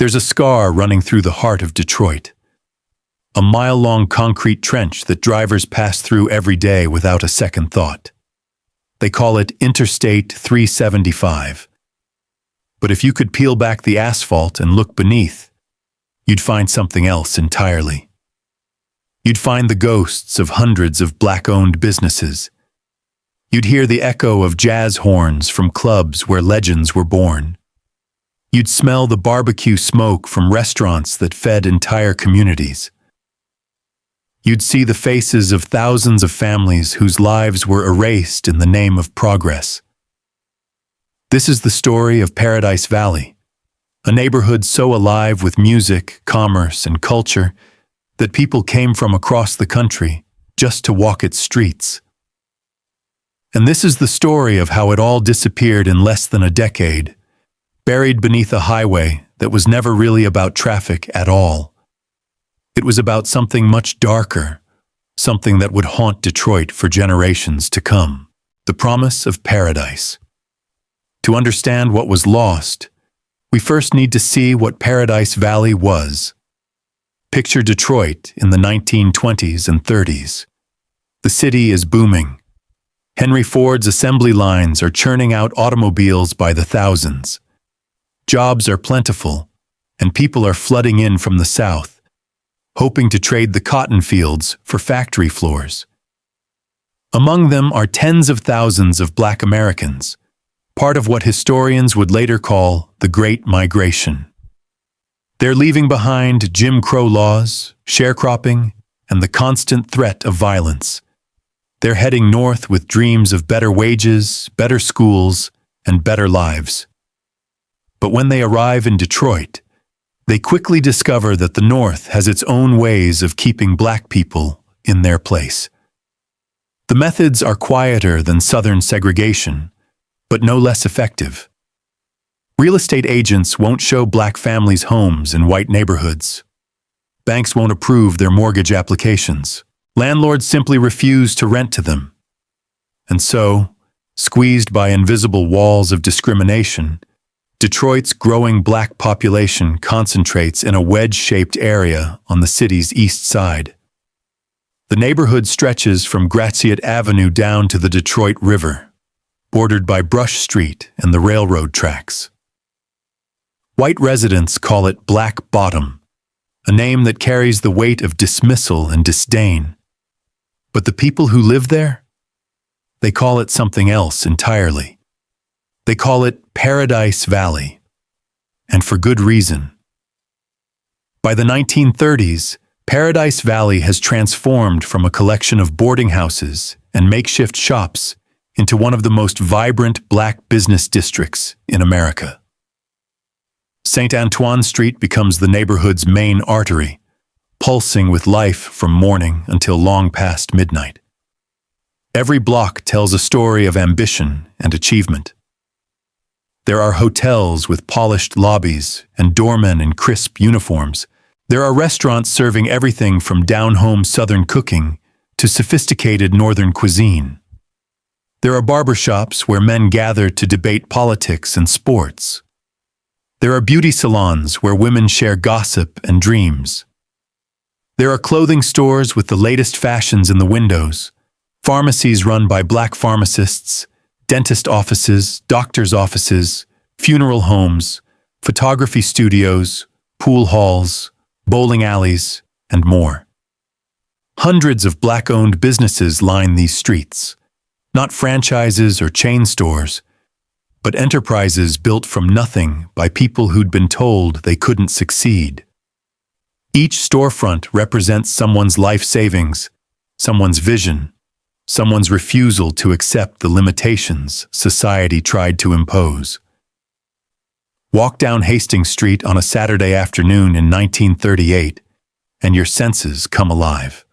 There's a scar running through the heart of Detroit. A mile-long concrete trench that drivers pass through every day without a second thought. They call it Interstate 375. But if you could peel back the asphalt and look beneath, you'd find something else entirely. You'd find the ghosts of hundreds of black-owned businesses. You'd hear the echo of jazz horns from clubs where legends were born. You'd smell the barbecue smoke from restaurants that fed entire communities. You'd see the faces of thousands of families whose lives were erased in the name of progress. This is the story of Paradise Valley, a neighborhood so alive with music, commerce, and culture that people came from across the country just to walk its streets. And this is the story of how it all disappeared in less than a decade, buried beneath a highway that was never really about traffic at all. It was about something much darker, something that would haunt Detroit for generations to come, the promise of paradise. To understand what was lost, we first need to see what Paradise Valley was. Picture Detroit in the 1920s and 30s. The city is booming. Henry Ford's assembly lines are churning out automobiles by the thousands. Jobs are plentiful, and people are flooding in from the south, hoping to trade the cotton fields for factory floors. Among them are tens of thousands of Black Americans, part of what historians would later call the Great Migration. They're leaving behind Jim Crow laws, sharecropping, and the constant threat of violence. They're heading north with dreams of better wages, better schools, and better lives. But when they arrive in Detroit, they quickly discover that the North has its own ways of keeping Black people in their place. The methods are quieter than Southern segregation, but no less effective. Real estate agents won't show Black families homes in white neighborhoods. Banks won't approve their mortgage applications. Landlords simply refuse to rent to them. And so, squeezed by invisible walls of discrimination, Detroit's growing Black population concentrates in a wedge-shaped area on the city's east side. The neighborhood stretches from Gratiot Avenue down to the Detroit River, bordered by Brush Street and the railroad tracks. White residents call it Black Bottom, a name that carries the weight of dismissal and disdain. But the people who live there? They call it something else entirely. They call it Paradise Valley, and for good reason. By the 1930s, Paradise Valley has transformed from a collection of boarding houses and makeshift shops into one of the most vibrant Black business districts in America. St. Antoine Street becomes the neighborhood's main artery, pulsing with life from morning until long past midnight. Every block tells a story of ambition and achievement. There are hotels with polished lobbies and doormen in crisp uniforms. There are restaurants serving everything from down-home Southern cooking to sophisticated Northern cuisine. There are barbershops where men gather to debate politics and sports. There are beauty salons where women share gossip and dreams. There are clothing stores with the latest fashions in the windows, pharmacies run by Black pharmacists, dentist offices, doctor's offices, funeral homes, photography studios, pool halls, bowling alleys, and more. Hundreds of Black-owned businesses line these streets, not franchises or chain stores, but enterprises built from nothing by people who'd been told they couldn't succeed. Each storefront represents someone's life savings, someone's vision, someone's refusal to accept the limitations society tried to impose. Walk down Hastings Street on a Saturday afternoon in 1938, and your senses come alive.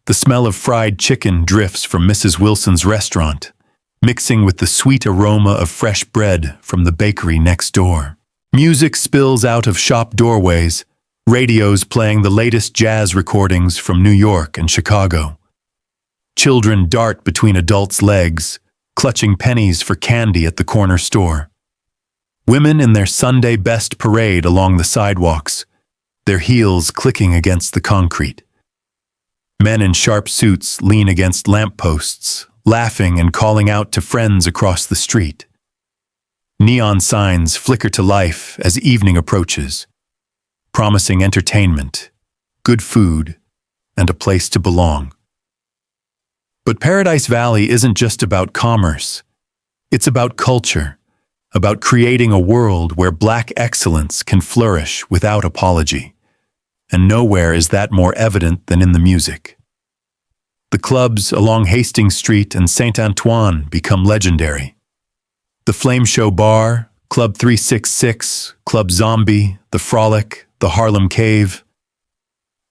The smell of fried chicken drifts from Mrs. Wilson's restaurant, mixing with the sweet aroma of fresh bread from the bakery next door. Music spills out of shop doorways, radios playing the latest jazz recordings from New York and Chicago. Children dart between adults' legs, clutching pennies for candy at the corner store. Women in their Sunday best parade along the sidewalks, their heels clicking against the concrete. Men in sharp suits lean against lampposts, laughing and calling out to friends across the street. Neon signs flicker to life as evening approaches, promising entertainment, good food, and a place to belong. But Paradise Valley isn't just about commerce. It's about culture, about creating a world where Black excellence can flourish without apology. And nowhere is that more evident than in the music. The clubs along Hastings Street and Saint Antoine become legendary. The Flame Show Bar, Club 366, Club Zombie, The Frolic, the Harlem Cave.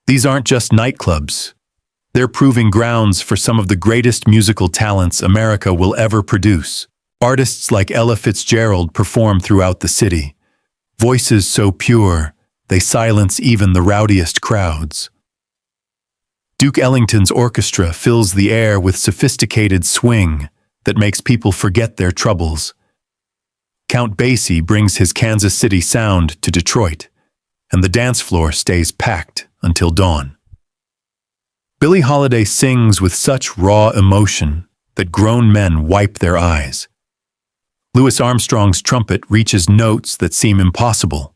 These aren't just nightclubs. They're proving grounds for some of the greatest musical talents America will ever produce. Artists like Ella Fitzgerald perform throughout the city. Voices so pure, they silence even the rowdiest crowds. Duke Ellington's orchestra fills the air with sophisticated swing that makes people forget their troubles. Count Basie brings his Kansas City sound to Detroit, and the dance floor stays packed until dawn. Billie Holiday sings with such raw emotion that grown men wipe their eyes. Louis Armstrong's trumpet reaches notes that seem impossible,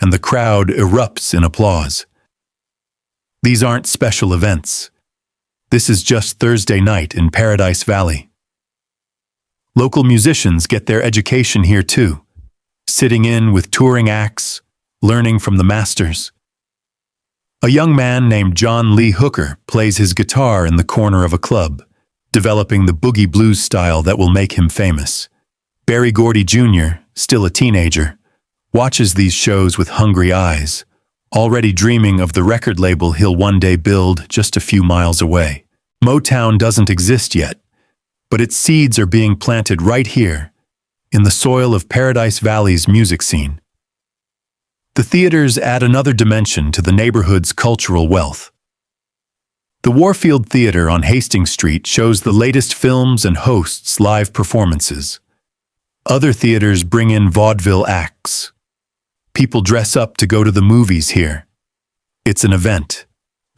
and the crowd erupts in applause. These aren't special events. This is just Thursday night in Paradise Valley. Local musicians get their education here too, sitting in with touring acts, learning from the masters. A young man named John Lee Hooker plays his guitar in the corner of a club, developing the boogie blues style that will make him famous. Berry Gordy Jr., still a teenager, watches these shows with hungry eyes, already dreaming of the record label he'll one day build just a few miles away. Motown doesn't exist yet, but its seeds are being planted right here, in the soil of Paradise Valley's music scene. The theaters add another dimension to the neighborhood's cultural wealth. The Warfield Theater on Hastings Street shows the latest films and hosts live performances. Other theaters bring in vaudeville acts. People dress up to go to the movies here. It's an event,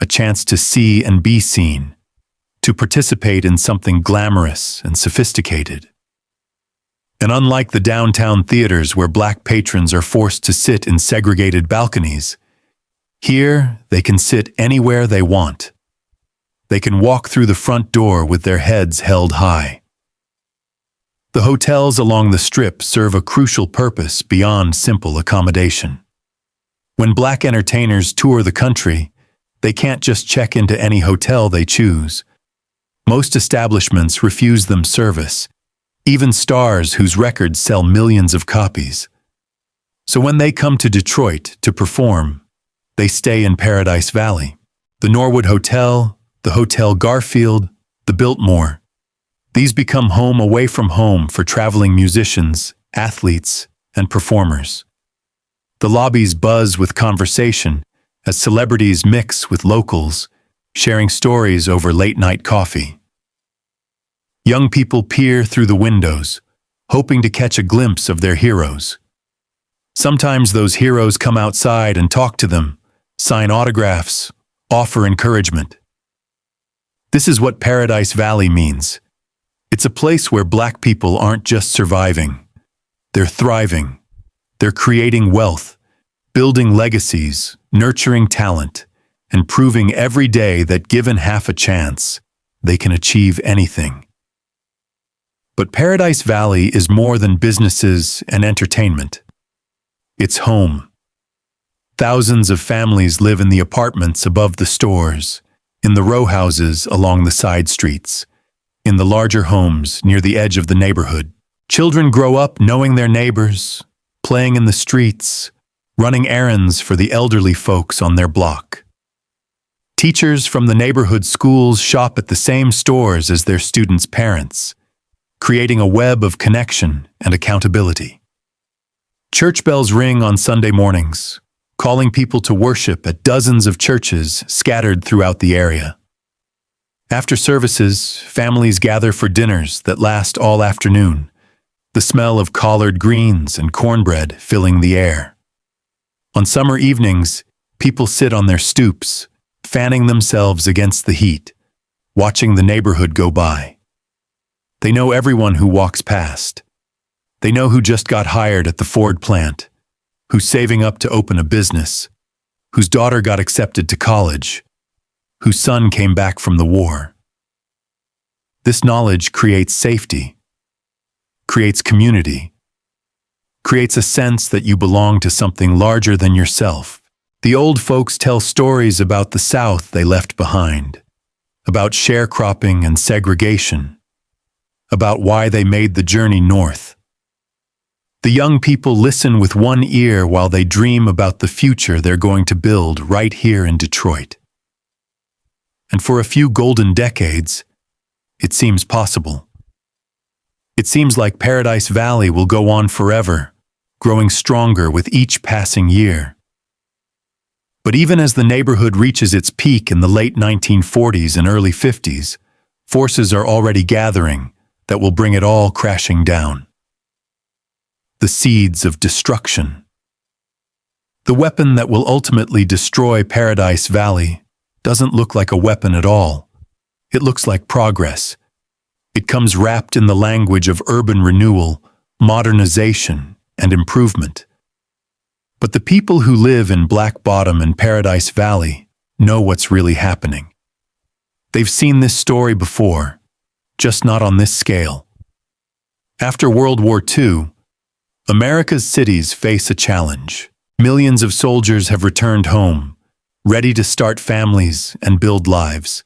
a chance to see and be seen, to participate in something glamorous and sophisticated. And unlike the downtown theaters where Black patrons are forced to sit in segregated balconies, here they can sit anywhere they want. They can walk through the front door with their heads held high. The hotels along the Strip serve a crucial purpose beyond simple accommodation. When Black entertainers tour the country, they can't just check into any hotel they choose. Most establishments refuse them service, even stars whose records sell millions of copies. So when they come to Detroit to perform, they stay in Paradise Valley. The Norwood Hotel, the Hotel Garfield, the Biltmore. These become home away from home for traveling musicians, athletes, and performers. The lobbies buzz with conversation as celebrities mix with locals, sharing stories over late-night coffee. Young people peer through the windows, hoping to catch a glimpse of their heroes. Sometimes those heroes come outside and talk to them, sign autographs, offer encouragement. This is what Paradise Valley means. It's a place where Black people aren't just surviving. They're thriving. They're creating wealth, building legacies, nurturing talent, and proving every day that given half a chance, they can achieve anything. But Paradise Valley is more than businesses and entertainment. It's home. Thousands of families live in the apartments above the stores, in the row houses along the side streets, in the larger homes near the edge of the neighborhood. Children grow up knowing their neighbors, playing in the streets, running errands for the elderly folks on their block. Teachers from the neighborhood schools shop at the same stores as their students' parents, creating a web of connection and accountability. Church bells ring on Sunday mornings, calling people to worship at dozens of churches scattered throughout the area. After services, families gather for dinners that last all afternoon, the smell of collard greens and cornbread filling the air. On summer evenings, people sit on their stoops, fanning themselves against the heat, watching the neighborhood go by. They know everyone who walks past. They know who just got hired at the Ford plant, who's saving up to open a business, whose daughter got accepted to college, whose son came back from the war. This knowledge creates safety, creates community, creates a sense that you belong to something larger than yourself. The old folks tell stories about the South they left behind, about sharecropping and segregation, about why they made the journey north. The young people listen with one ear while they dream about the future they're going to build right here in Detroit. And for a few golden decades, it seems possible. It seems like Paradise Valley will go on forever, growing stronger with each passing year. But even as the neighborhood reaches its peak in the late 1940s and early 50s, forces are already gathering that will bring it all crashing down. The seeds of destruction. The weapon that will ultimately destroy Paradise Valley doesn't look like a weapon at all. It looks like progress. It comes wrapped in the language of urban renewal, modernization, and improvement. But the people who live in Black Bottom and Paradise Valley know what's really happening. They've seen this story before, just not on this scale. After World War II, America's cities face a challenge. Millions of soldiers have returned home, ready to start families and build lives.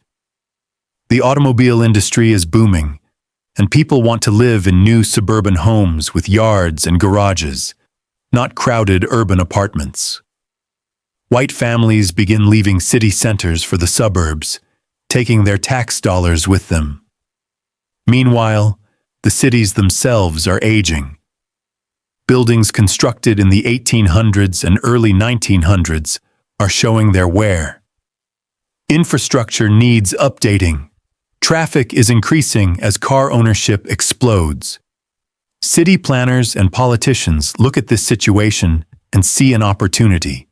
The automobile industry is booming, and people want to live in new suburban homes with yards and garages, not crowded urban apartments. White families begin leaving city centers for the suburbs, taking their tax dollars with them. Meanwhile, the cities themselves are aging. Buildings constructed in the 1800s and early 1900s are showing their wear. Infrastructure needs updating. Traffic is increasing as car ownership explodes. City planners and politicians look at this situation and see an opportunity.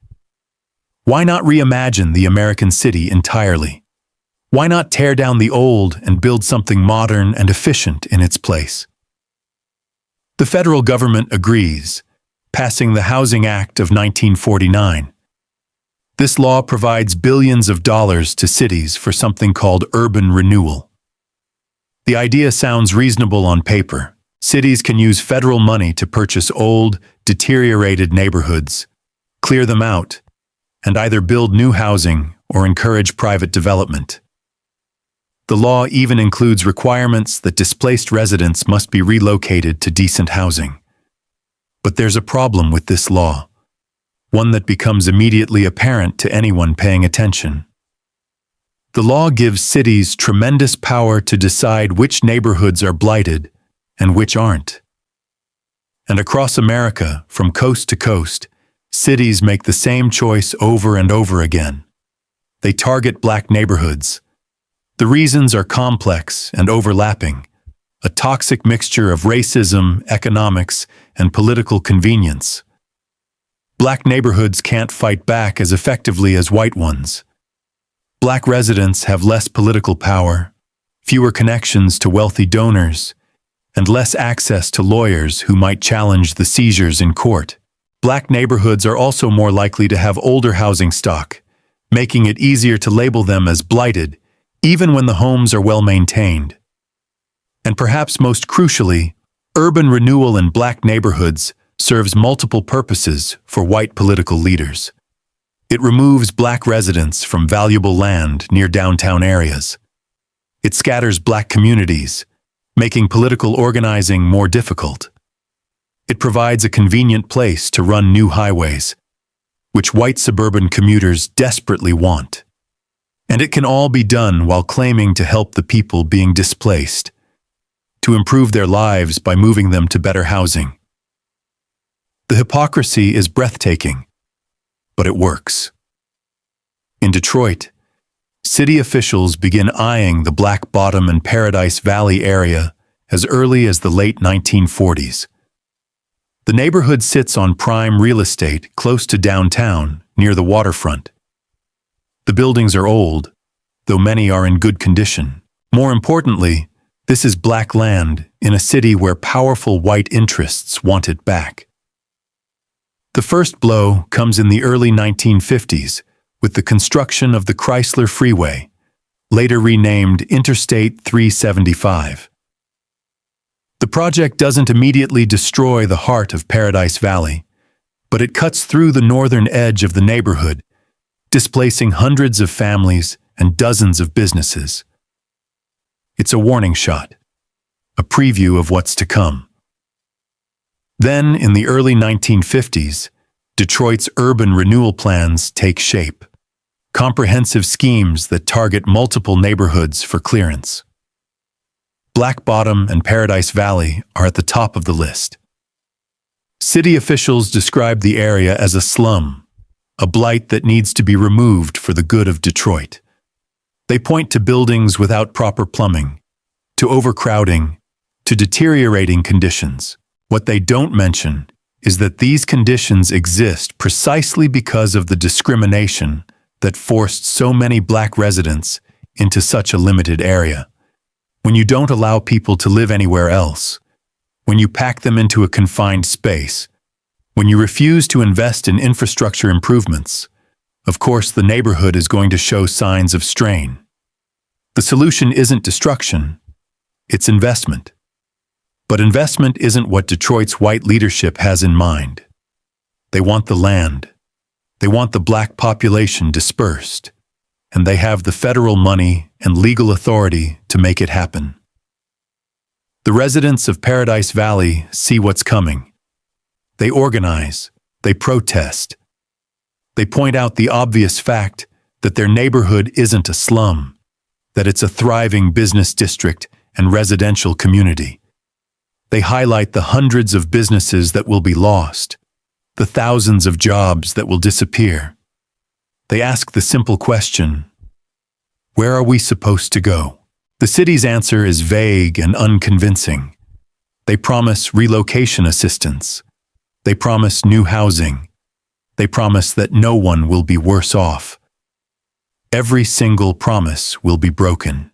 Why not reimagine the American city entirely? Why not tear down the old and build something modern and efficient in its place? The federal government agrees, passing the Housing Act of 1949. This law provides billions of dollars to cities for something called urban renewal. The idea sounds reasonable on paper. Cities can use federal money to purchase old, deteriorated neighborhoods, clear them out, and either build new housing or encourage private development. The law even includes requirements that displaced residents must be relocated to decent housing. But there's a problem with this law, one that becomes immediately apparent to anyone paying attention. The law gives cities tremendous power to decide which neighborhoods are blighted and which aren't. And across America, from coast to coast, cities make the same choice over and over again. They target Black neighborhoods. The reasons are complex and overlapping, a toxic mixture of racism, economics, and political convenience. Black neighborhoods can't fight back as effectively as white ones. Black residents have less political power, fewer connections to wealthy donors, and less access to lawyers who might challenge the seizures in court. Black neighborhoods are also more likely to have older housing stock, making it easier to label them as blighted, even when the homes are well maintained. And perhaps most crucially, urban renewal in Black neighborhoods serves multiple purposes for white political leaders. It removes Black residents from valuable land near downtown areas. It scatters Black communities, making political organizing more difficult. It provides a convenient place to run new highways, which white suburban commuters desperately want. And it can all be done while claiming to help the people being displaced, to improve their lives by moving them to better housing. The hypocrisy is breathtaking, but it works. In Detroit, city officials begin eyeing the Black Bottom and Paradise Valley area as early as the late 1940s. The neighborhood sits on prime real estate close to downtown, near the waterfront. The buildings are old, though many are in good condition. More importantly, this is black land in a city where powerful white interests want it back. The first blow comes in the early 1950s with the construction of the Chrysler Freeway, later renamed Interstate 375. The project doesn't immediately destroy the heart of Paradise Valley, but it cuts through the northern edge of the neighborhood, displacing hundreds of families and dozens of businesses. It's a warning shot, a preview of what's to come. Then, in the early 1950s, Detroit's urban renewal plans take shape, comprehensive schemes that target multiple neighborhoods for clearance. Black Bottom and Paradise Valley are at the top of the list. City officials describe the area as a slum, a blight that needs to be removed for the good of Detroit. They point to buildings without proper plumbing, to overcrowding, to deteriorating conditions. What they don't mention is that these conditions exist precisely because of the discrimination that forced so many black residents into such a limited area. When you don't allow people to live anywhere else, when you pack them into a confined space, when you refuse to invest in infrastructure improvements, of course the neighborhood is going to show signs of strain. The solution isn't destruction, it's investment. But investment isn't what Detroit's white leadership has in mind. They want the land. They want the black population dispersed. And they have the federal money and legal authority to make it happen. The residents of Paradise Valley see what's coming. They organize, they protest. They point out the obvious fact that their neighborhood isn't a slum, that it's a thriving business district and residential community. They highlight the hundreds of businesses that will be lost, the thousands of jobs that will disappear. They ask the simple question, where are we supposed to go? The city's answer is vague and unconvincing. They promise relocation assistance. They promise new housing. They promise that no one will be worse off. Every single promise will be broken.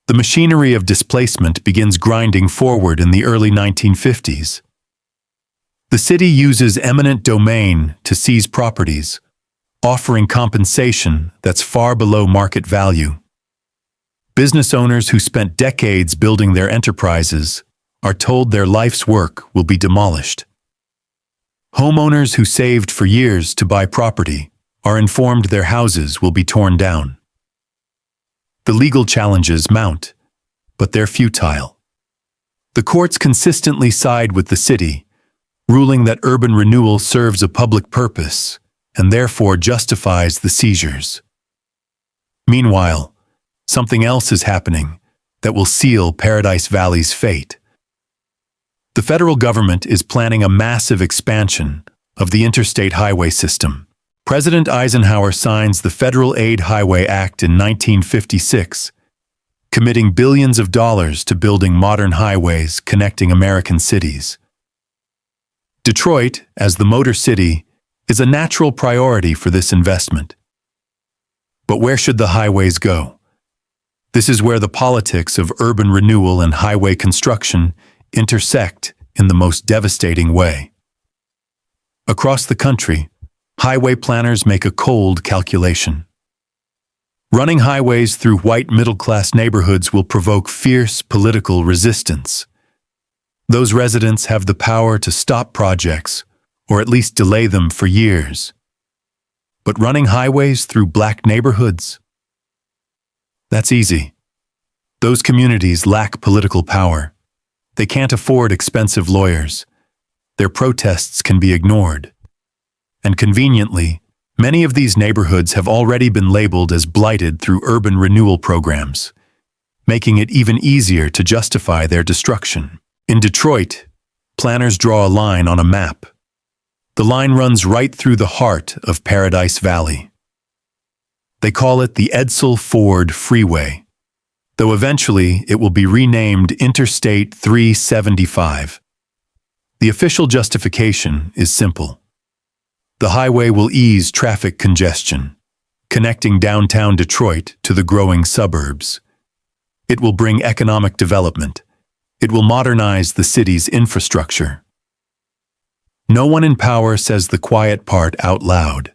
The machinery of displacement begins grinding forward in the early 1950s. The city uses eminent domain to seize properties, offering compensation that's far below market value. Business owners who spent decades building their enterprises are told their life's work will be demolished. Homeowners who saved for years to buy property are informed their houses will be torn down. The legal challenges mount, but they're futile. The courts consistently side with the city, ruling that urban renewal serves a public purpose and therefore justifies the seizures. Meanwhile, something else is happening that will seal Paradise Valley's fate. The federal government is planning a massive expansion of the interstate highway system. President Eisenhower signs the Federal Aid Highway Act in 1956, committing billions of dollars to building modern highways connecting American cities. Detroit, as the Motor City, is a natural priority for this investment. But where should the highways go? This is where the politics of urban renewal and highway construction intersect in the most devastating way. Across the country, highway planners make a cold calculation. Running highways through white middle-class neighborhoods will provoke fierce political resistance. Those residents have the power to stop projects, or at least delay them for years. But running highways through black neighborhoods? That's easy. Those communities lack political power. They can't afford expensive lawyers. Their protests can be ignored. And conveniently, many of these neighborhoods have already been labeled as blighted through urban renewal programs, making it even easier to justify their destruction. In Detroit, planners draw a line on a map. The line runs right through the heart of Paradise Valley. They call it the Edsel Ford Freeway. though eventually it will be renamed Interstate 375. The official justification is simple. The highway will ease traffic congestion, connecting downtown Detroit to the growing suburbs. It will bring economic development. It will modernize the city's infrastructure. No one in power says the quiet part out loud,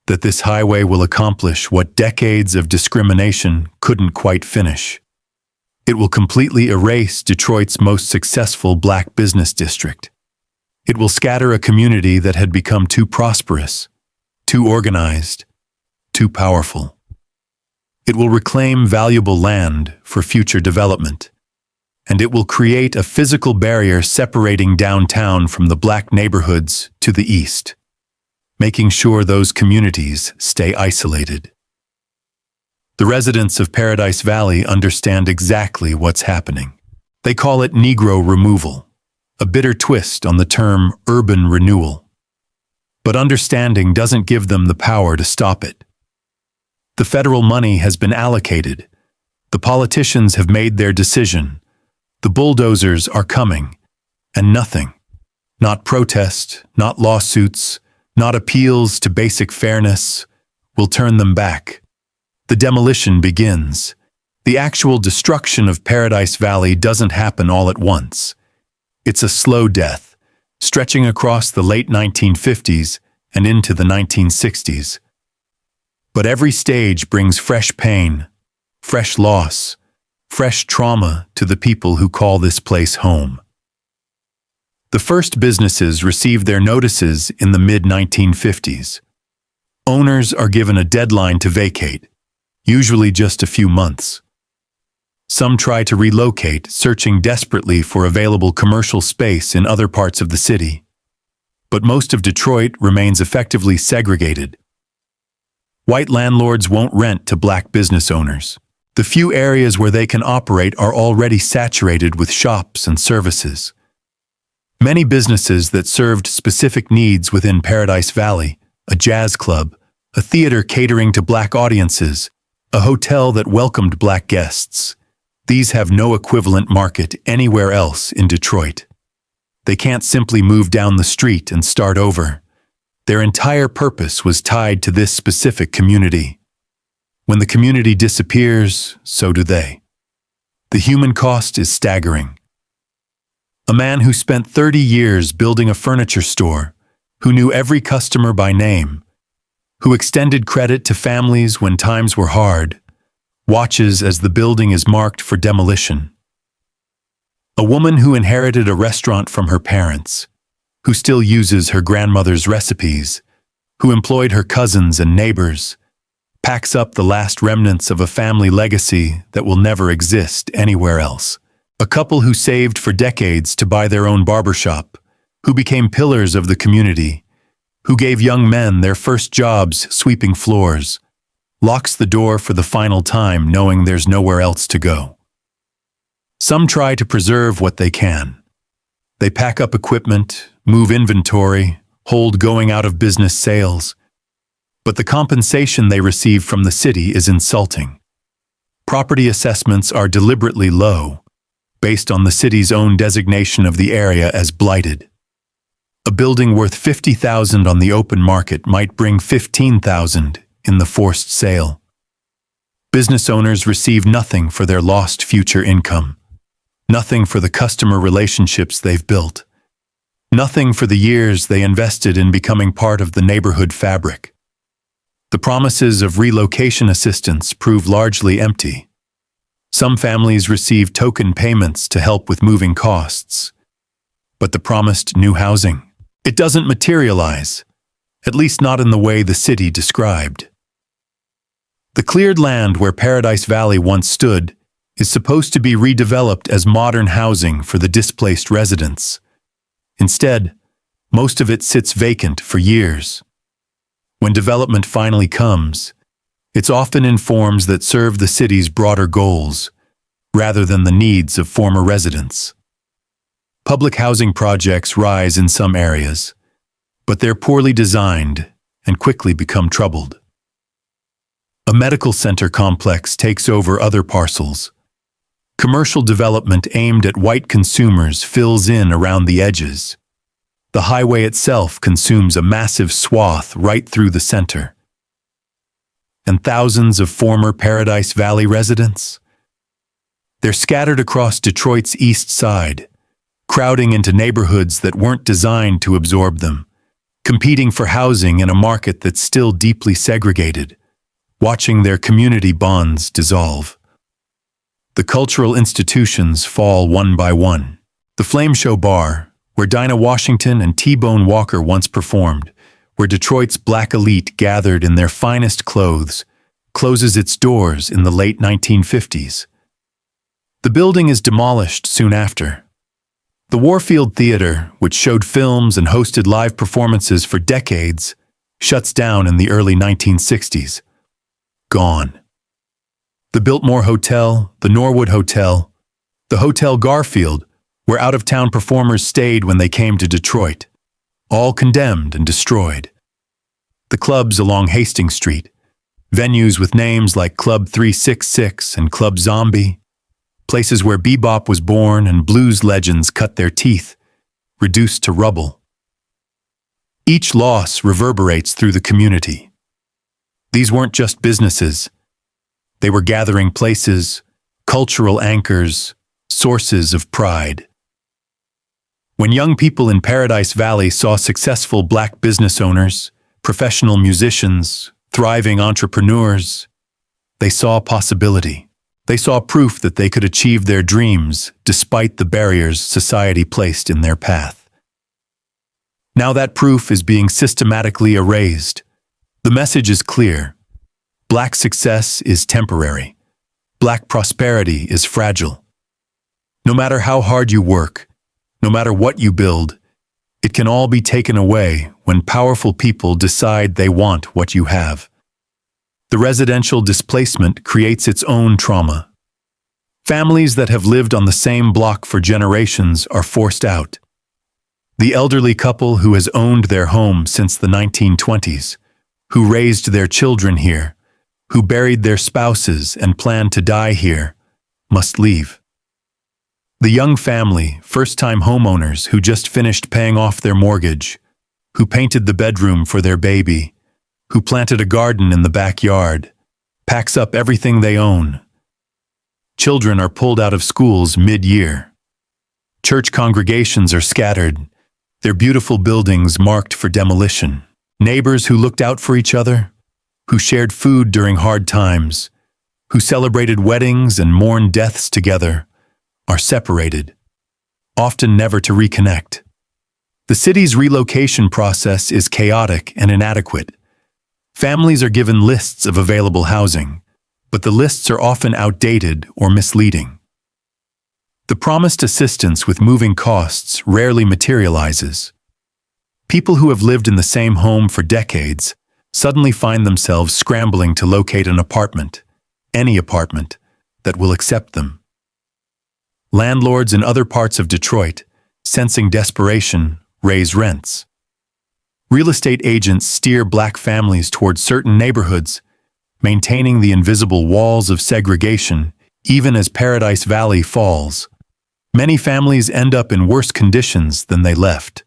that this highway will accomplish what decades of discrimination couldn't quite finish. It will completely erase Detroit's most successful black business district. It will scatter a community that had become too prosperous, too organized, too powerful. It will reclaim valuable land for future development, and it will create a physical barrier separating downtown from the black neighborhoods to the east, making sure those communities stay isolated. The residents of Paradise Valley understand exactly what's happening. They call it Negro removal, a bitter twist on the term urban renewal. But understanding doesn't give them the power to stop it. The federal money has been allocated. The politicians have made their decision. The bulldozers are coming, and nothing, not protest, not lawsuits, not appeals to basic fairness, will turn them back. The demolition begins. The actual destruction of Paradise Valley doesn't happen all at once. It's a slow death, stretching across the late 1950s and into the 1960s. But every stage brings fresh pain, fresh loss, fresh trauma to the people who call this place home. The first businesses received their notices in the mid-1950s. Owners are given a deadline to vacate, usually just a few months. Some try to relocate, searching desperately for available commercial space in other parts of the city. But most of Detroit remains effectively segregated. White landlords won't rent to black business owners. The few areas where they can operate are already saturated with shops and services. Many businesses that served specific needs within Paradise Valley, a jazz club, a theater catering to black audiences, a hotel that welcomed black guests, these have no equivalent market anywhere else in Detroit. They can't simply move down the street and start over. Their entire purpose was tied to this specific community. When the community disappears, so do they. The human cost is staggering. A man who spent 30 years building a furniture store, who knew every customer by name, who extended credit to families when times were hard, watches as the building is marked for demolition. A woman who inherited a restaurant from her parents, who still uses her grandmother's recipes, who employed her cousins and neighbors, packs up the last remnants of a family legacy that will never exist anywhere else. A couple who saved for decades to buy their own barbershop, who became pillars of the community, who gave young men their first jobs sweeping floors, locks the door for the final time knowing there's nowhere else to go. Some try to preserve what they can. They pack up equipment, move inventory, hold going out of business sales. But the compensation they receive from the city is insulting. Property assessments are deliberately low, based on the city's own designation of the area as blighted. A building worth $50,000 on the open market might bring $15,000 in the forced sale. Business owners receive nothing for their lost future income, nothing for the customer relationships they've built, nothing for the years they invested in becoming part of the neighborhood fabric. The promises of relocation assistance prove largely empty. Some families receive token payments to help with moving costs. But the promised new housing, it doesn't materialize, at least not in the way the city described. The cleared land where Paradise Valley once stood is supposed to be redeveloped as modern housing for the displaced residents. Instead, most of it sits vacant for years. When development finally comes, it's often in forms that serve the city's broader goals, rather than the needs of former residents. Public housing projects rise in some areas, but they're poorly designed and quickly become troubled. A medical center complex takes over other parcels. Commercial development aimed at white consumers fills in around the edges. The highway itself consumes a massive swath right through the center. And thousands of former Paradise Valley residents? They're scattered across Detroit's east side, crowding into neighborhoods that weren't designed to absorb them, competing for housing in a market that's still deeply segregated, watching their community bonds dissolve. The cultural institutions fall one by one. The Flame Show Bar, where Dinah Washington and T-Bone Walker once performed, where Detroit's black elite gathered in their finest clothes, closes its doors in the late 1950s. The building is demolished soon after. The Warfield Theater, which showed films and hosted live performances for decades, shuts down in the early 1960s. Gone. The Biltmore Hotel, the Norwood Hotel, the Hotel Garfield, where out-of-town performers stayed when they came to Detroit, all condemned and destroyed. The clubs along Hastings Street, venues with names like Club 366 and Club Zombie, places where bebop was born and blues legends cut their teeth, reduced to rubble. Each loss reverberates through the community. These weren't just businesses. They were gathering places, cultural anchors, sources of pride. When young people in Paradise Valley saw successful black business owners, professional musicians, thriving entrepreneurs, they saw possibility. They saw proof that they could achieve their dreams despite the barriers society placed in their path. Now that proof is being systematically erased. The message is clear. Black success is temporary. Black prosperity is fragile. No matter how hard you work, no matter what you build, it can all be taken away when powerful people decide they want what you have. The residential displacement creates its own trauma. Families that have lived on the same block for generations are forced out. The elderly couple who has owned their home since the 1920s, who raised their children here, who buried their spouses and planned to die here, must leave. The young family, first-time homeowners who just finished paying off their mortgage, who painted the bedroom for their baby, who planted a garden in the backyard, packs up everything they own. Children are pulled out of schools mid-year. Church congregations are scattered, their beautiful buildings marked for demolition. Neighbors who looked out for each other, who shared food during hard times, who celebrated weddings and mourned deaths together, are separated, often never to reconnect. The city's relocation process is chaotic and inadequate. Families are given lists of available housing, but the lists are often outdated or misleading. The promised assistance with moving costs rarely materializes. People who have lived in the same home for decades suddenly find themselves scrambling to locate an apartment, any apartment, that will accept them. Landlords in other parts of Detroit, sensing desperation, raise rents. Real estate agents steer black families toward certain neighborhoods, maintaining the invisible walls of segregation even as Paradise Valley falls. Many families end up in worse conditions than they left.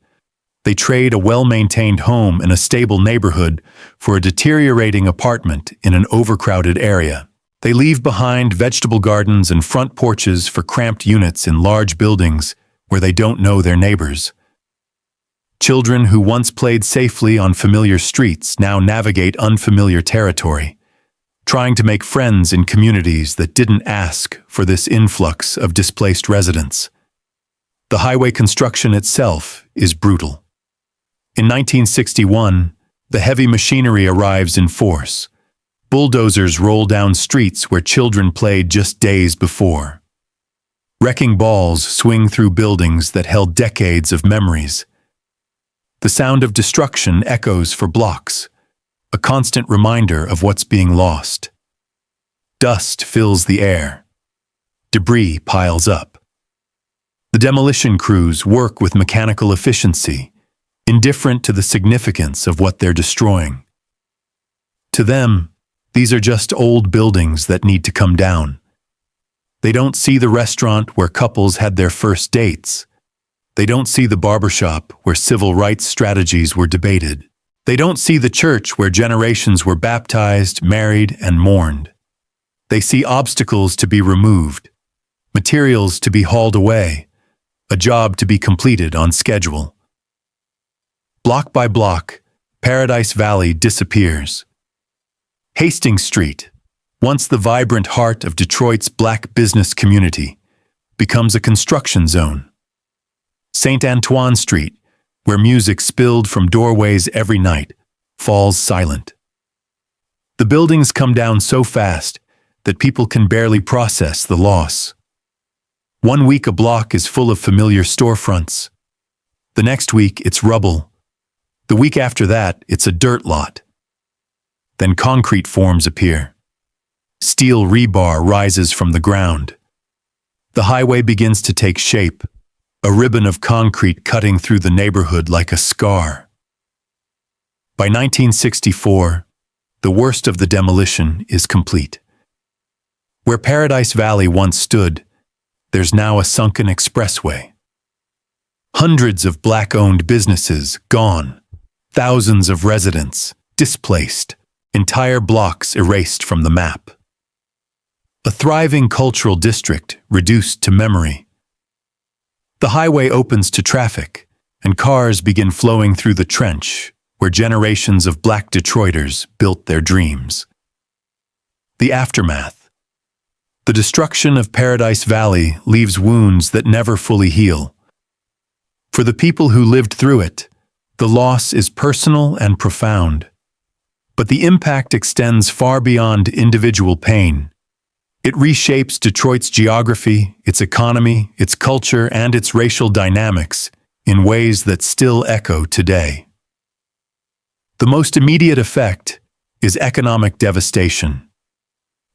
They trade a well-maintained home in a stable neighborhood for a deteriorating apartment in an overcrowded area. They leave behind vegetable gardens and front porches for cramped units in large buildings where they don't know their neighbors. Children who once played safely on familiar streets now navigate unfamiliar territory, trying to make friends in communities that didn't ask for this influx of displaced residents. The highway construction itself is brutal. In 1961, the heavy machinery arrives in force. Bulldozers roll down streets where children played just days before. Wrecking balls swing through buildings that held decades of memories. The sound of destruction echoes for blocks, a constant reminder of what's being lost. Dust fills the air. Debris piles up. The demolition crews work with mechanical efficiency, indifferent to the significance of what they're destroying. To them, These are just old buildings that need to come down. They don't see the restaurant where couples had their first dates. They don't see the barbershop where civil rights strategies were debated. They don't see the church where generations were baptized, married, and mourned. They see obstacles to be removed, materials to be hauled away, a job to be completed on schedule. Block by block, Paradise Valley disappears. Hastings Street, once the vibrant heart of Detroit's black business community, becomes a construction zone. St. Antoine Street, where music spilled from doorways every night, falls silent. The buildings come down so fast that people can barely process the loss. One week a block is full of familiar storefronts. The next week it's rubble. The week after that it's a dirt lot. Then concrete forms appear. Steel rebar rises from the ground. The highway begins to take shape, a ribbon of concrete cutting through the neighborhood like a scar. By 1964, the worst of the demolition is complete. Where Paradise Valley once stood, there's now a sunken expressway. Hundreds of black-owned businesses gone, thousands of residents displaced, entire blocks erased from the map. A thriving cultural district reduced to memory. The highway opens to traffic, and cars begin flowing through the trench where generations of black Detroiters built their dreams. The aftermath. The destruction of Paradise Valley leaves wounds that never fully heal. For the people who lived through it, the loss is personal and profound. But the impact extends far beyond individual pain. It reshapes Detroit's geography, its economy, its culture, and its racial dynamics in ways that still echo today. The most immediate effect is economic devastation.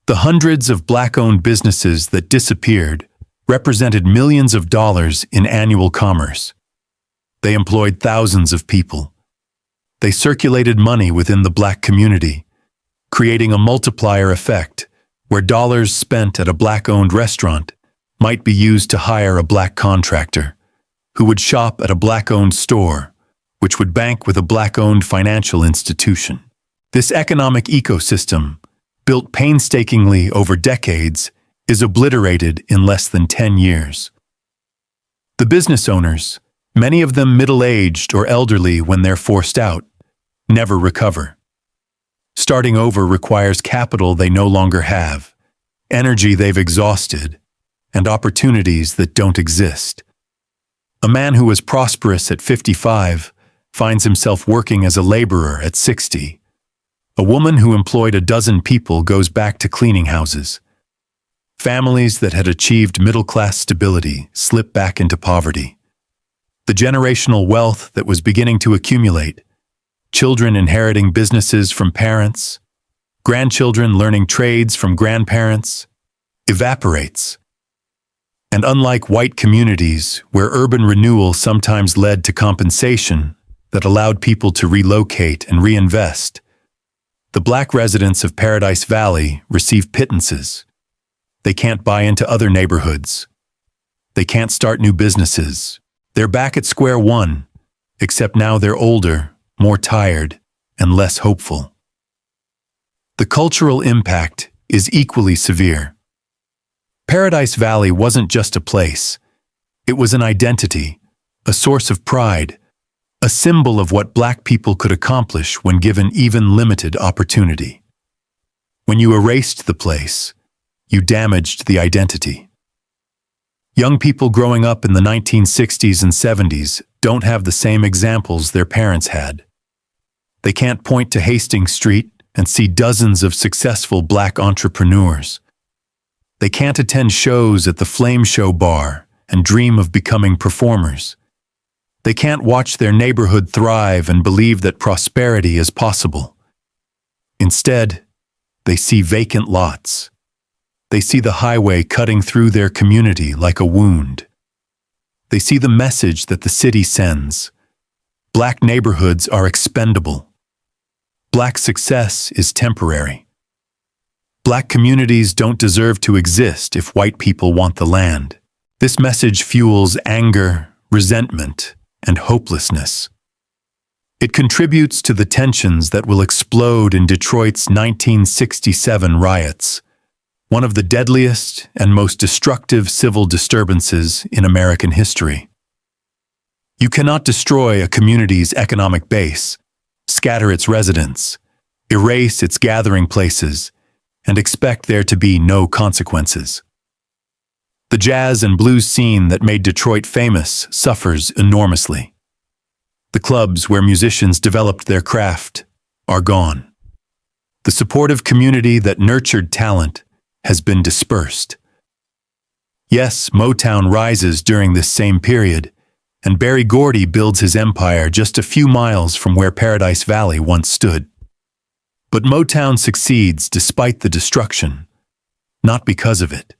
The hundreds of black-owned businesses that disappeared represented millions of dollars in annual commerce. They employed thousands of people. They circulated money within the black community, creating a multiplier effect where dollars spent at a black-owned restaurant might be used to hire a black contractor, who would shop at a black-owned store, which would bank with a black-owned financial institution. This economic ecosystem, built painstakingly over decades, is obliterated in less than 10 years. The business owners, many of them middle-aged or elderly when they're forced out, never recover. Starting over requires capital they no longer have, energy they've exhausted, and opportunities that don't exist. A man who was prosperous at 55 finds himself working as a laborer at 60. A woman who employed a dozen people goes back to cleaning houses. Families that had achieved middle-class stability slip back into poverty. The generational wealth that was beginning to accumulate, children inheriting businesses from parents, grandchildren learning trades from grandparents, evaporates. And unlike white communities, where urban renewal sometimes led to compensation that allowed people to relocate and reinvest, the black residents of Paradise Valley receive pittances. They can't buy into other neighborhoods. They can't start new businesses. They're back at square one, except now they're older, more tired, and less hopeful. The cultural impact is equally severe. Paradise Valley wasn't just a place. It was an identity, a source of pride, a symbol of what black people could accomplish when given even limited opportunity. When you erased the place, you damaged the identity. Young people growing up in the 1960s and 70s don't have the same examples their parents had. They can't point to Hastings Street and see dozens of successful black entrepreneurs. They can't attend shows at the Flame Show bar and dream of becoming performers. They can't watch their neighborhood thrive and believe that prosperity is possible. Instead, they see vacant lots. They see the highway cutting through their community like a wound. They see the message that the city sends. Black neighborhoods are expendable. Black success is temporary. Black communities don't deserve to exist if white people want the land. This message fuels anger, resentment, and hopelessness. It contributes to the tensions that will explode in Detroit's 1967 riots, one of the deadliest and most destructive civil disturbances in American history. You cannot destroy a community's economic base, scatter its residents, erase its gathering places, and expect there to be no consequences. The jazz and blues scene that made Detroit famous suffers enormously. The clubs where musicians developed their craft are gone. The supportive community that nurtured talent has been dispersed. Yes, Motown rises during this same period, and Berry Gordy builds his empire just a few miles from where Paradise Valley once stood. But Motown succeeds despite the destruction, not because of it.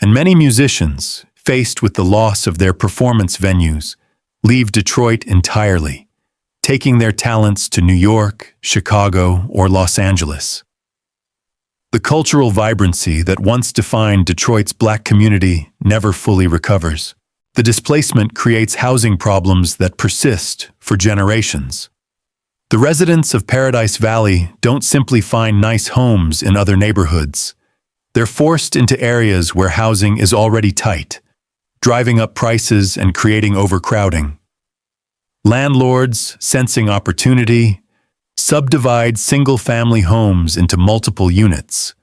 And many musicians, faced with the loss of their performance venues, leave Detroit entirely, taking their talents to New York, Chicago, or Los Angeles. The cultural vibrancy that once defined Detroit's Black community never fully recovers. The displacement creates housing problems that persist for generations. The residents of Paradise Valley don't simply find nice homes in other neighborhoods. They're forced into areas where housing is already tight, driving up prices and creating overcrowding. Landlords, sensing opportunity, subdivide single-family homes into multiple units.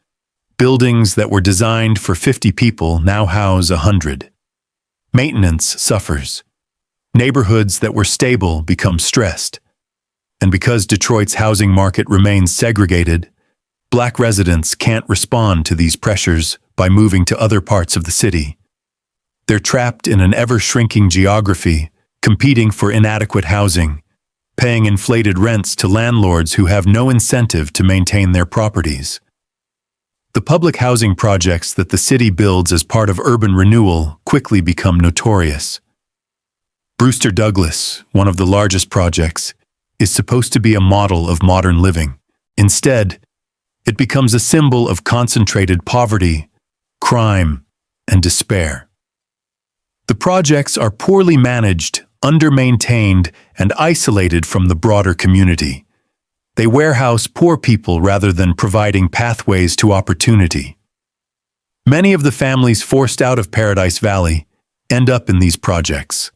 Buildings that were designed for 50 people now house 100. Maintenance suffers. Neighborhoods that were stable become stressed. And because Detroit's housing market remains segregated, Black residents can't respond to these pressures by moving to other parts of the city. They're trapped in an ever-shrinking geography, competing for inadequate housing, paying inflated rents to landlords who have no incentive to maintain their properties. The public housing projects that the city builds as part of urban renewal quickly become notorious. Brewster Douglas, one of the largest projects, is supposed to be a model of modern living. Instead, it becomes a symbol of concentrated poverty, crime, and despair. The projects are poorly managed, under-maintained, and isolated from the broader community. They warehouse poor people rather than providing pathways to opportunity. Many of the families forced out of Paradise Valley end up in these projects,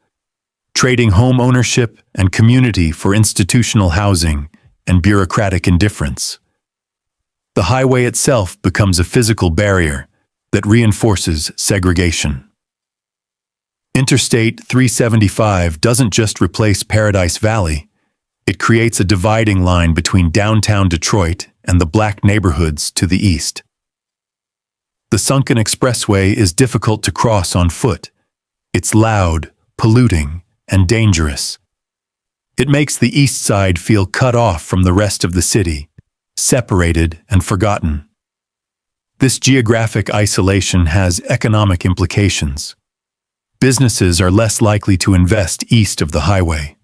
trading home ownership and community for institutional housing and bureaucratic indifference. The highway itself becomes a physical barrier that reinforces segregation. Interstate 375 doesn't just replace Paradise Valley, it creates a dividing line between downtown Detroit and the Black neighborhoods to the east. The sunken expressway is difficult to cross on foot. It's loud, polluting, and dangerous. It makes the east side feel cut off from the rest of the city, separated and forgotten. This geographic isolation has economic implications. Businesses are less likely to invest east of the highway.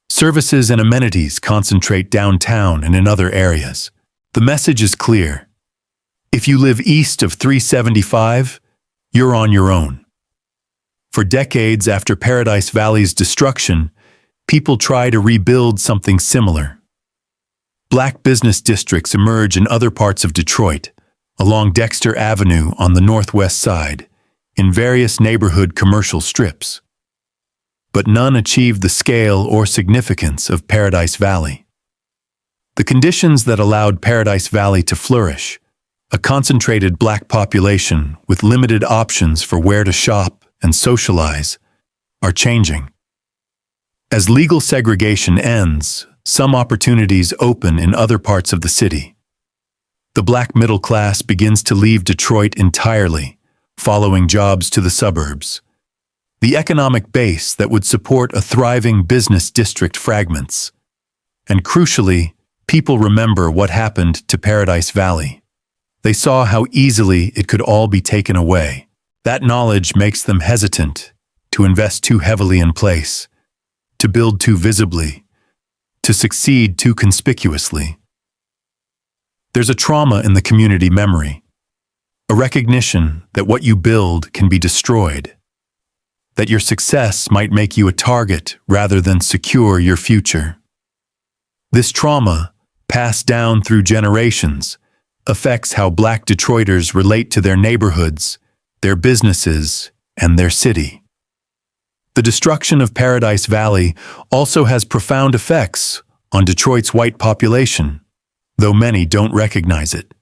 Services and amenities concentrate downtown and in other areas. The message is clear. If you live east of 375, you're on your own. For decades after Paradise Valley's destruction, people try to rebuild something similar. Black business districts emerge in other parts of Detroit, along Dexter Avenue on the northwest side, in various neighborhood commercial strips. But none achieved the scale or significance of Paradise Valley. The conditions that allowed Paradise Valley to flourish, a concentrated Black population with limited options for where to shop and socialize, are changing. As legal segregation ends, some opportunities open in other parts of the city. The Black middle class begins to leave Detroit entirely, following jobs to the suburbs. The economic base that would support a thriving business district fragments. And crucially, people remember what happened to Paradise Valley. They saw how easily it could all be taken away. That knowledge makes them hesitant to invest too heavily in place, to build too visibly, to succeed too conspicuously. There's a trauma in the community memory, a recognition that what you build can be destroyed, that your success might make you a target rather than secure your future. This trauma, passed down through generations, affects how Black Detroiters relate to their neighborhoods, their businesses, and their city. The destruction of Paradise Valley also has profound effects on Detroit's white population, though many don't recognize it.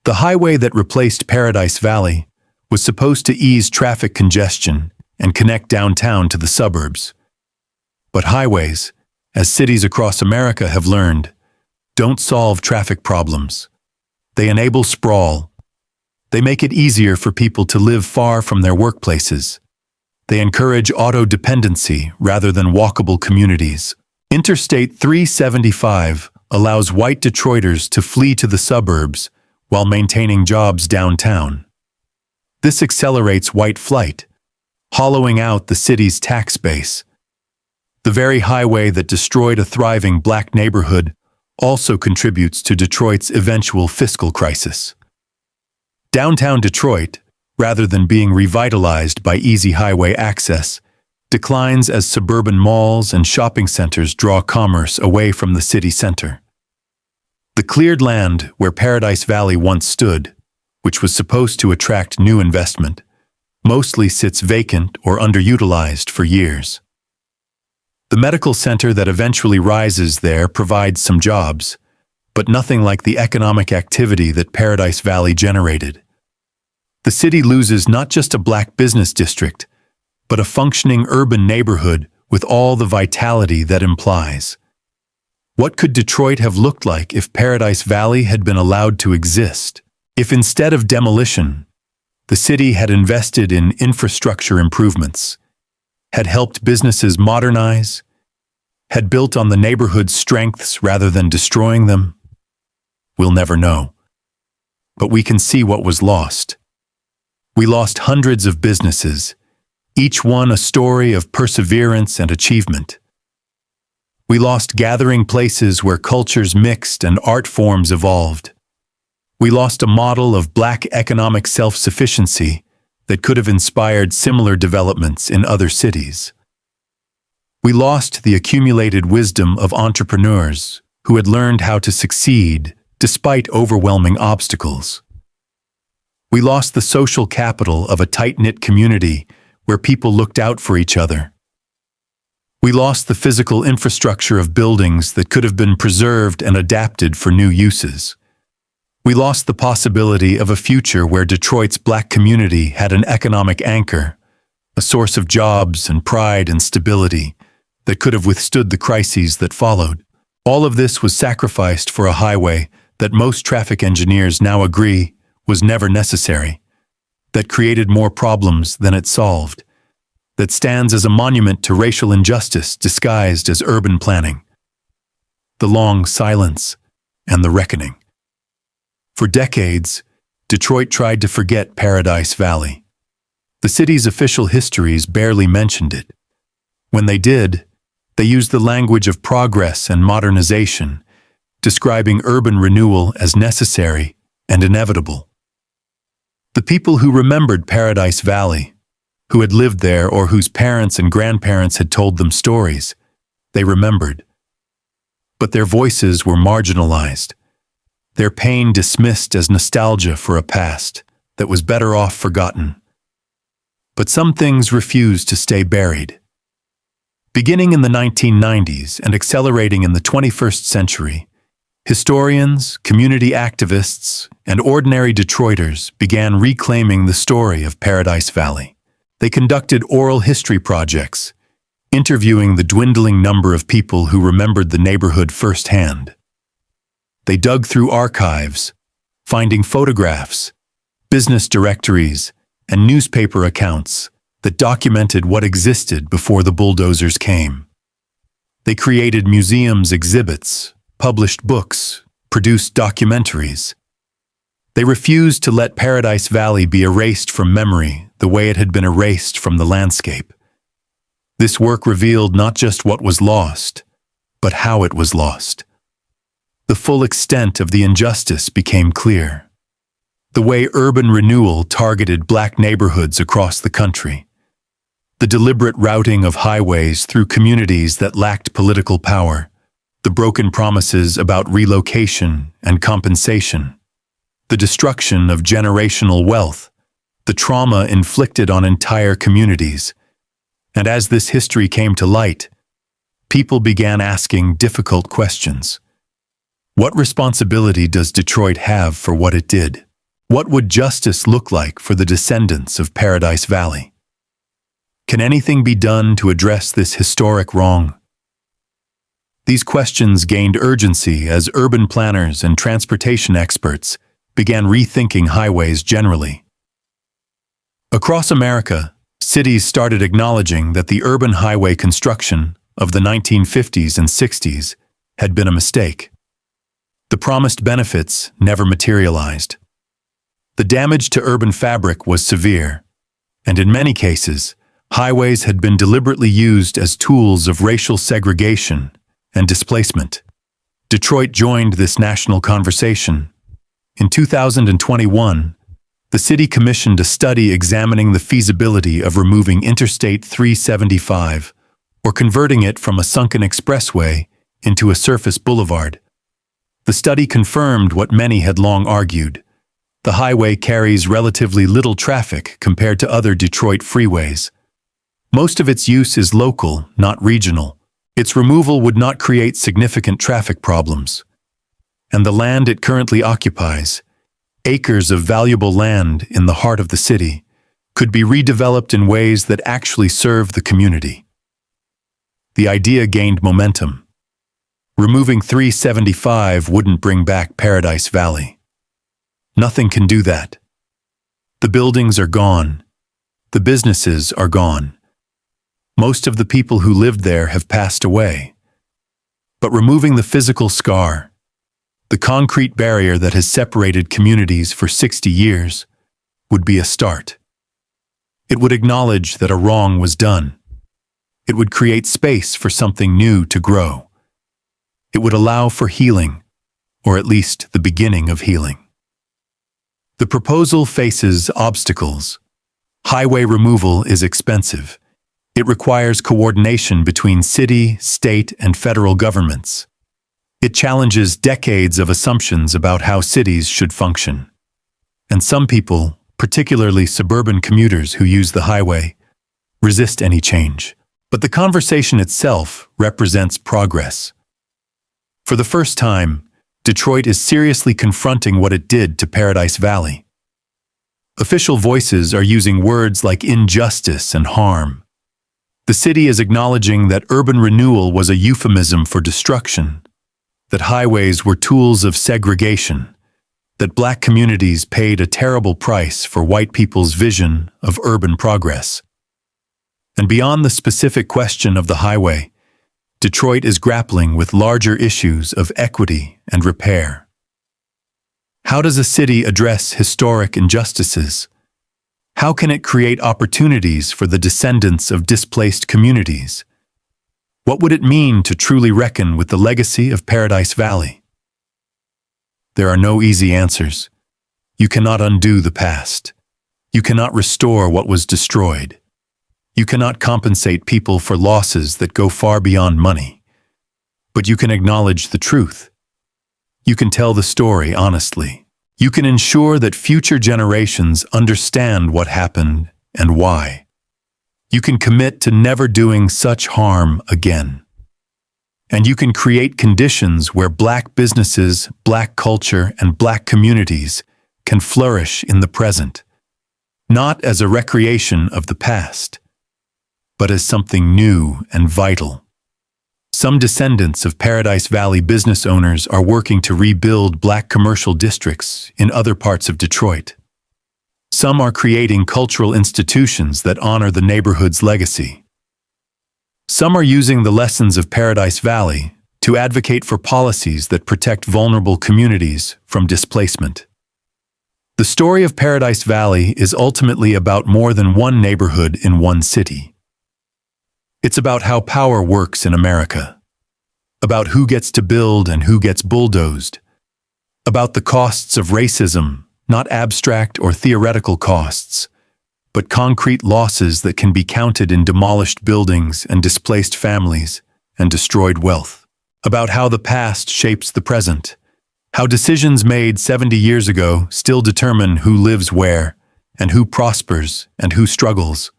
The highway that replaced Paradise Valley was supposed to ease traffic congestion and connect downtown to the suburbs. But highways, as cities across America have learned, don't solve traffic problems. They enable sprawl. They make it easier for people to live far from their workplaces. They encourage auto-dependency rather than walkable communities. Interstate 375 allows white Detroiters to flee to the suburbs while maintaining jobs downtown. This accelerates white flight, hollowing out the city's tax base. The very highway that destroyed a thriving Black neighborhood also contributes to Detroit's eventual fiscal crisis. Downtown Detroit, rather than being revitalized by easy highway access, declines as suburban malls and shopping centers draw commerce away from the city center. The cleared land where Paradise Valley once stood, which was supposed to attract new investment, mostly sits vacant or underutilized for years. The medical center that eventually rises there provides some jobs, but nothing like the economic activity that Paradise Valley generated. The city loses not just a Black business district, but a functioning urban neighborhood with all the vitality that implies. What could Detroit have looked like if Paradise Valley had been allowed to exist? If instead of demolition, the city had invested in infrastructure improvements, had helped businesses modernize, had built on the neighborhood's strengths rather than destroying them? We'll never know. But we can see what was lost. We lost hundreds of businesses, each one a story of perseverance and achievement. We lost gathering places where cultures mixed and art forms evolved. We lost a model of Black economic self-sufficiency that could have inspired similar developments in other cities. We lost the accumulated wisdom of entrepreneurs who had learned how to succeed despite overwhelming obstacles. We lost the social capital of a tight-knit community where people looked out for each other. We lost the physical infrastructure of buildings that could have been preserved and adapted for new uses. We lost the possibility of a future where Detroit's Black community had an economic anchor, a source of jobs and pride and stability that could have withstood the crises that followed. All of this was sacrificed for a highway that most traffic engineers now agree was never necessary, that created more problems than it solved, that stands as a monument to racial injustice disguised as urban planning. The long silence and the reckoning. For decades, Detroit tried to forget Paradise Valley. The city's official histories barely mentioned it. When they did, they used the language of progress and modernization, describing urban renewal as necessary and inevitable. The people who remembered Paradise Valley, who had lived there or whose parents and grandparents had told them stories, they remembered. But their voices were marginalized, their pain dismissed as nostalgia for a past that was better off forgotten. But some things refused to stay buried. Beginning in the 1990s and accelerating in the 21st century, historians, community activists, and ordinary Detroiters began reclaiming the story of Paradise Valley. They conducted oral history projects, interviewing the dwindling number of people who remembered the neighborhood firsthand. They dug through archives, finding photographs, business directories, and newspaper accounts that documented what existed before the bulldozers came. They created museums exhibits, published books, produced documentaries. They refused to let Paradise Valley be erased from memory the way it had been erased from the landscape. This work revealed not just what was lost, but how it was lost. The full extent of the injustice became clear. The way urban renewal targeted black neighborhoods across the country. The deliberate routing of highways through communities that lacked political power. The broken promises about relocation and compensation. The destruction of generational wealth. The trauma inflicted on entire communities. And as this history came to light, people began asking difficult questions. What responsibility does Detroit have for what it did? What would justice look like for the descendants of Paradise Valley? Can anything be done to address this historic wrong? These questions gained urgency as urban planners and transportation experts began rethinking highways generally. Across America, cities started acknowledging that the urban highway construction of the 1950s and 60s had been a mistake. The promised benefits never materialized. The damage to urban fabric was severe, and in many cases, highways had been deliberately used as tools of racial segregation and displacement. Detroit joined this national conversation. In 2021, the city commissioned a study examining the feasibility of removing Interstate 375 or converting it from a sunken expressway into a surface boulevard. The study confirmed what many had long argued. The highway carries relatively little traffic compared to other Detroit freeways. Most of its use is local, not regional. Its removal would not create significant traffic problems. And the land it currently occupies, acres of valuable land in the heart of the city, could be redeveloped in ways that actually serve the community. The idea gained momentum. Removing 375 wouldn't bring back Paradise Valley. Nothing can do that. The buildings are gone. The businesses are gone. Most of the people who lived there have passed away. But removing the physical scar, the concrete barrier that has separated communities for 60 years, would be a start. It would acknowledge that a wrong was done. It would create space for something new to grow. It would allow for healing, or at least the beginning of healing. The proposal faces obstacles. Highway removal is expensive. It requires coordination between city, state, and federal governments. It challenges decades of assumptions about how cities should function. And some people, particularly suburban commuters who use the highway, resist any change. But the conversation itself represents progress. For the first time, Detroit is seriously confronting what it did to Paradise Valley. Official voices are using words like injustice and harm. The city is acknowledging that urban renewal was a euphemism for destruction, that highways were tools of segregation, that black communities paid a terrible price for white people's vision of urban progress. And beyond the specific question of the highway, Detroit is grappling with larger issues of equity and repair. How does a city address historic injustices? How can it create opportunities for the descendants of displaced communities? What would it mean to truly reckon with the legacy of Paradise Valley? There are no easy answers. You cannot undo the past. You cannot restore what was destroyed. You cannot compensate people for losses that go far beyond money. But you can acknowledge the truth. You can tell the story honestly. You can ensure that future generations understand what happened and why. You can commit to never doing such harm again. And you can create conditions where black businesses, black culture, and black communities can flourish in the present, not as a recreation of the past, but as something new and vital. Some descendants of Paradise Valley business owners are working to rebuild black commercial districts in other parts of Detroit. Some are creating cultural institutions that honor the neighborhood's legacy. Some are using the lessons of Paradise Valley to advocate for policies that protect vulnerable communities from displacement. The story of Paradise Valley is ultimately about more than one neighborhood in one city. It's about how power works in America. about who gets to build and who gets bulldozed, about the costs of racism, not abstract or theoretical costs, but concrete losses that can be counted in demolished buildings and displaced families and destroyed wealth, about how the past shapes the present, how decisions made 70 years ago still determine who lives where and who prospers and who struggles.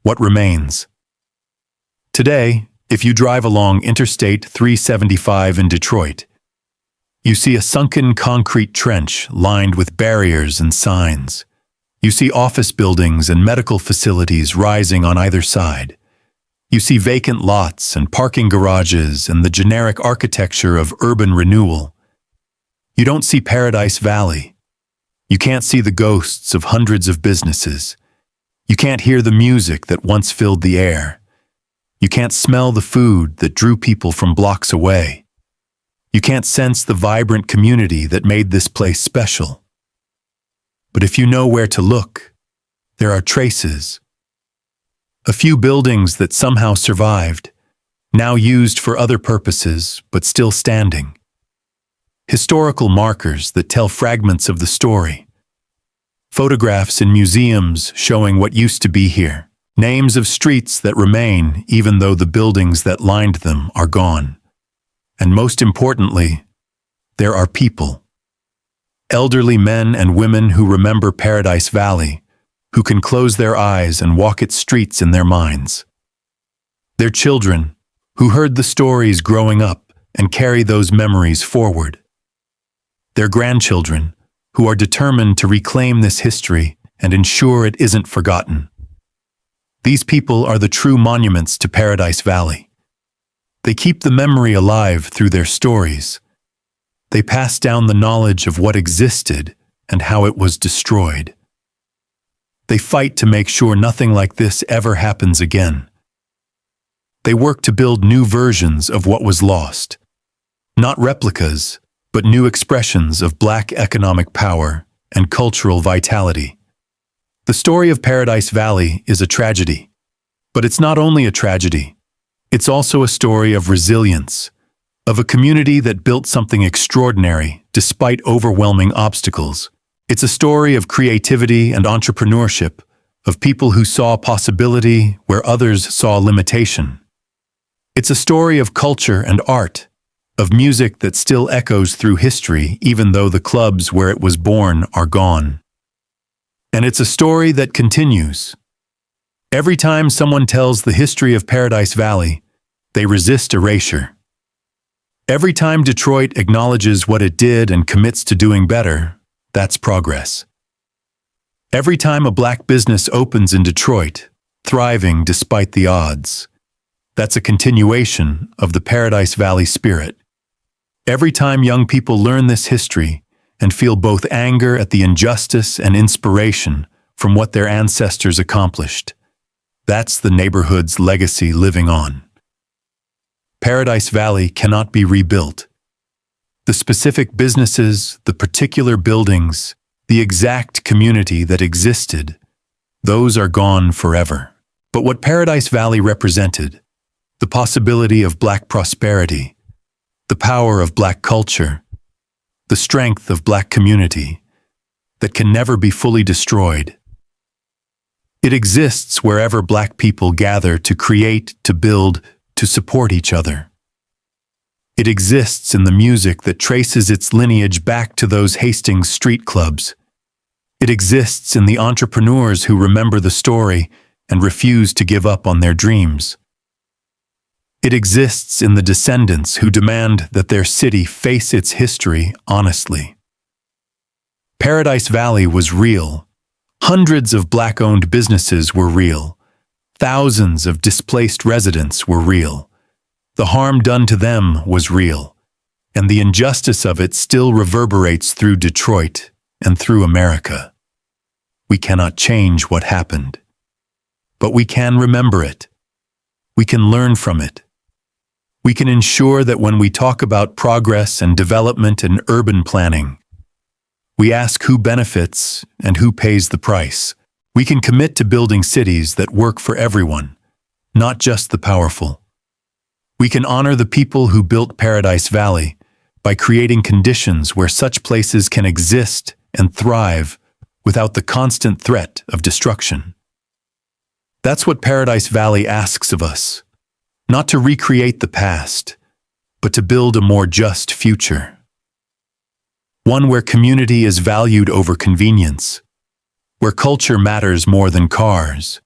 What remains? Today, if you drive along Interstate 375 in Detroit, you see a sunken concrete trench lined with barriers and signs. You see office buildings and medical facilities rising on either side. You see vacant lots and parking garages and the generic architecture of urban renewal. You don't see Paradise Valley. You can't see the ghosts of hundreds of businesses. You can't hear the music that once filled the air. You can't smell the food that drew people from blocks away. You can't sense the vibrant community that made this place special. But if you know where to look, there are traces. A few buildings that somehow survived, now used for other purposes, but still standing. Historical markers that tell fragments of the story. Photographs in museums showing what used to be here. Names of streets that remain even though the buildings that lined them are gone. And most importantly, there are people. Elderly men and women who remember Paradise Valley, who can close their eyes and walk its streets in their minds. Their children, who heard the stories growing up and carry those memories forward. Their grandchildren, who are determined to reclaim this history and ensure it isn't forgotten. These people are the true monuments to Paradise Valley. They keep the memory alive through their stories. They pass down the knowledge of what existed and how it was destroyed. They fight to make sure nothing like this ever happens again. They work to build new versions of what was lost. Not replicas, but new expressions of Black economic power and cultural vitality. The story of Paradise Valley is a tragedy. But it's not only a tragedy. It's also a story of resilience, of a community that built something extraordinary despite overwhelming obstacles. It's a story of creativity and entrepreneurship, of people who saw possibility where others saw limitation. It's a story of culture and art, of music that still echoes through history even though the clubs where it was born are gone. And it's a story that continues. Every time someone tells the history of Paradise Valley, they resist erasure. Every time Detroit acknowledges what it did and commits to doing better, that's progress. Every time a Black business opens in Detroit, thriving despite the odds, that's a continuation of the Paradise Valley spirit. Every time young people learn this history and feel both anger at the injustice and inspiration from what their ancestors accomplished, that's the neighborhood's legacy living on. Paradise Valley cannot be rebuilt. The specific businesses, the particular buildings, the exact community that existed, those are gone forever. But what Paradise Valley represented, the possibility of Black prosperity, the power of Black culture, the strength of Black community, that can never be fully destroyed. It exists wherever Black people gather to create, to build, to support each other. It exists in the music that traces its lineage back to those Hastings street clubs. It exists in the entrepreneurs who remember the story and refuse to give up on their dreams. It exists in the descendants who demand that their city face its history honestly. Paradise Valley was real. Hundreds of Black-owned businesses were real. Thousands of displaced residents were real. The harm done to them was real, and the injustice of it still reverberates through Detroit and through America. We cannot change what happened, but we can remember it. We can learn from it. We can ensure that when we talk about progress and development and urban planning, we ask who benefits and who pays the price. We can commit to building cities that work for everyone, not just the powerful. We can honor the people who built Paradise Valley by creating conditions where such places can exist and thrive without the constant threat of destruction. That's what Paradise Valley asks of us, not to recreate the past, but to build a more just future. One where community is valued over convenience, where culture matters more than cars,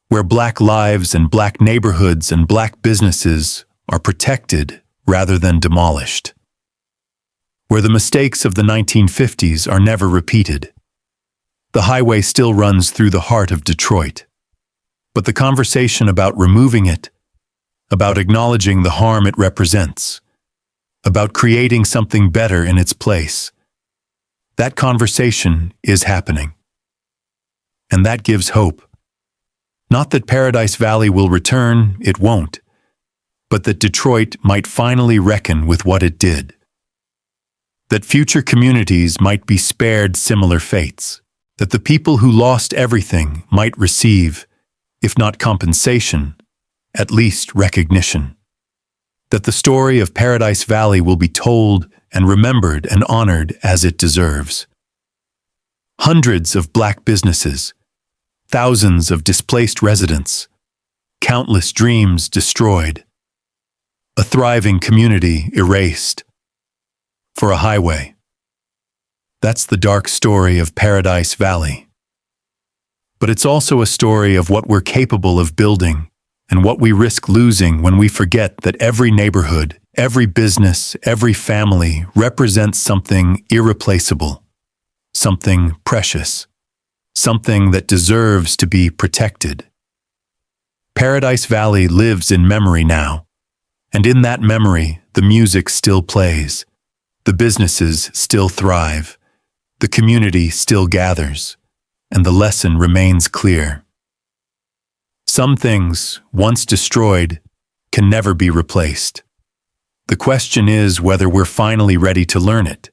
where Black lives and Black neighborhoods and Black businesses are protected rather than demolished, where the mistakes of the 1950s are never repeated. The highway still runs through the heart of Detroit, but the conversation about removing it, about acknowledging the harm it represents, about creating something better in its place, that conversation is happening. And that gives hope. Not that Paradise Valley will return, it won't, but that Detroit might finally reckon with what it did. That future communities might be spared similar fates. That the people who lost everything might receive, if not compensation, at least recognition. That the story of Paradise Valley will be told and remembered and honored as it deserves. Hundreds of Black businesses, thousands of displaced residents, countless dreams destroyed, a thriving community erased for a highway. That's the dark story of Paradise Valley. But it's also a story of what we're capable of building and what we risk losing when we forget that every neighborhood, every business, every family represents something irreplaceable, something precious, something that deserves to be protected. Paradise Valley lives in memory now, and in that memory, the music still plays, the businesses still thrive, the community still gathers, and the lesson remains clear. Some things, once destroyed, can never be replaced. The question is whether we're finally ready to learn it.